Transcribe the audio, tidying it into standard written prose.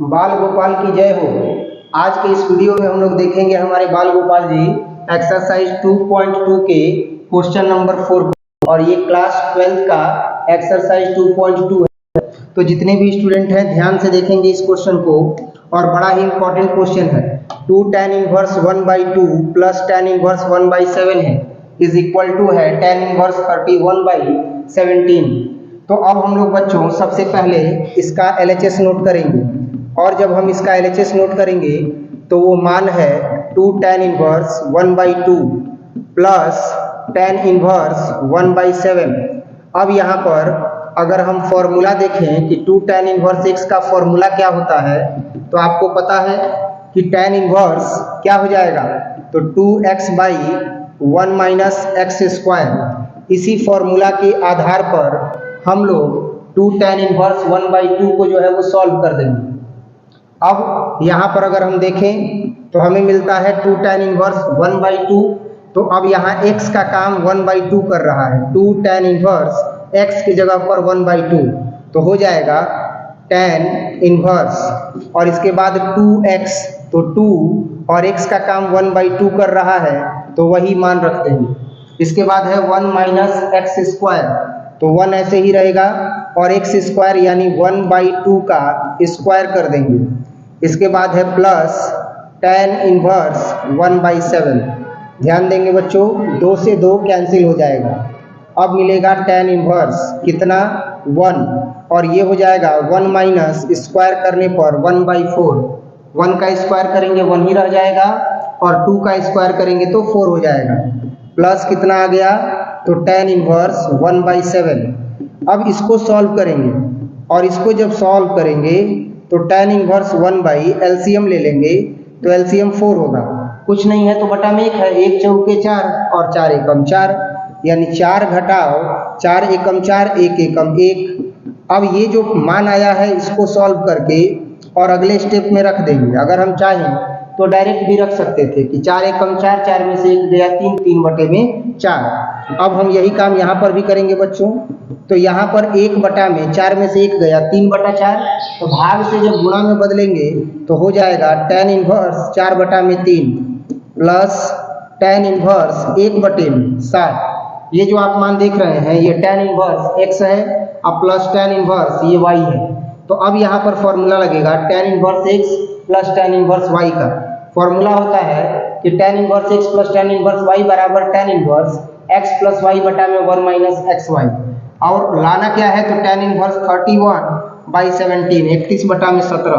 बाल गोपाल की जय हो। आज के इस वीडियो में हम लोग देखेंगे हमारे बाल गोपाल जी एक्सरसाइज 2.2 के क्वेश्चन नंबर 4 और ये क्लास 12 का एक्सरसाइज 2.2 है। तो जितने भी स्टूडेंट हैं ध्यान से देखेंगे इस क्वेश्चन को और बड़ा ही इंपॉर्टेंट क्वेश्चन है। 2 tan inverse 1/2 plus tan inverse 1/7 है इज इक्वल टू है tan इनवर्स 31/17। तो अब हम लोग बच्चों सबसे पहले इसका LHS नोट करेंगे और जब हम इसका LHS नोट करेंगे तो वो मान है 2 tan inverse 1/2 plus tan inverse 1/7। अब यहाँ पर अगर हम फॉर्मूला देखें कि 2 tan इनवर्स x का फॉर्मूला क्या होता है तो आपको पता है कि tan इनवर्स क्या हो जाएगा, तो 2x/1 माइनस एक्स स्क्वायर। इसी फॉर्मूला के आधार पर हम लोग 2 tan इनवर्स 1/2 को जो है वो सॉल्व कर देंगे। अब यहाँ पर अगर हम देखें तो हमें मिलता है 2 tan इनवर्स 1/2। तो अब यहाँ x का काम 1/2 कर रहा है, 2 tan इनवर्स x की जगह पर 1/2 तो हो जाएगा tan इनवर्स और इसके बाद 2x, तो 2 और x का काम 1/2 कर रहा है तो वही मान रखते हैं। इसके बाद है 1 माइनस एक्स स्क्वायर, तो 1 ऐसे ही रहेगा और एक्स स्क्वायर यानी 1/2 का स्क्वायर कर देंगे। इसके बाद है प्लस tan इनवर्स 1/7। ध्यान देंगे बच्चों, 2 से 2 कैंसिल हो जाएगा। अब मिलेगा tan इनवर्स कितना 1 और ये हो जाएगा 1 माइनस स्क्वायर करने पर 1/4। 1 का स्क्वायर करेंगे 1 ही रह जाएगा और 2 का स्क्वायर करेंगे तो 4 हो जाएगा। प्लस कितना आ गया, तो tan इनवर्स 1/7। अब इसको सॉल्व करेंगे और इसको जब सॉल्व करेंगे तो tan इनवर्स 1/LCM ले लेंगे तो LCM 4 होगा। कुछ नहीं है तो बटा में 1 है, 1 चौके 4 और 4 एकम 4 यानी 4 घटाओ 4 एकम 4 1 एकम 1। अब ये जो मान आया है इसको सॉल्व करके और अगले स्टेप में रख देंगे। अगर हम चाहें तो डायरेक्ट भी रख सकते थे कि 4 एकम 4, 4 में से 1 गया 3, 3/4। अब हम यही काम यहाँ पर भी करेंगे बच्चों। तो यहाँ पर 1 में 4 में से 1 गया 3/4, तो भाग से जब गुणा में बदलेंगे तो हो जाएगा tan inverse 4/3 plus tan inverse 1/7। ये जो आप मान देख रहे हैं ये tan इनवर्स x है और प्लस tan इनवर्स ये y है। तो अब यहाँ पर फॉर्मूला लगेगा tan inverse x plus tan inverse y का। फॉर्मूला होता है कि tan inverse x plus tan inverse y बराबर tan inverse x plus y बटा में 1 माइनस xy। और लाना क्या है तो tan इनवर्स 31/17 31/17।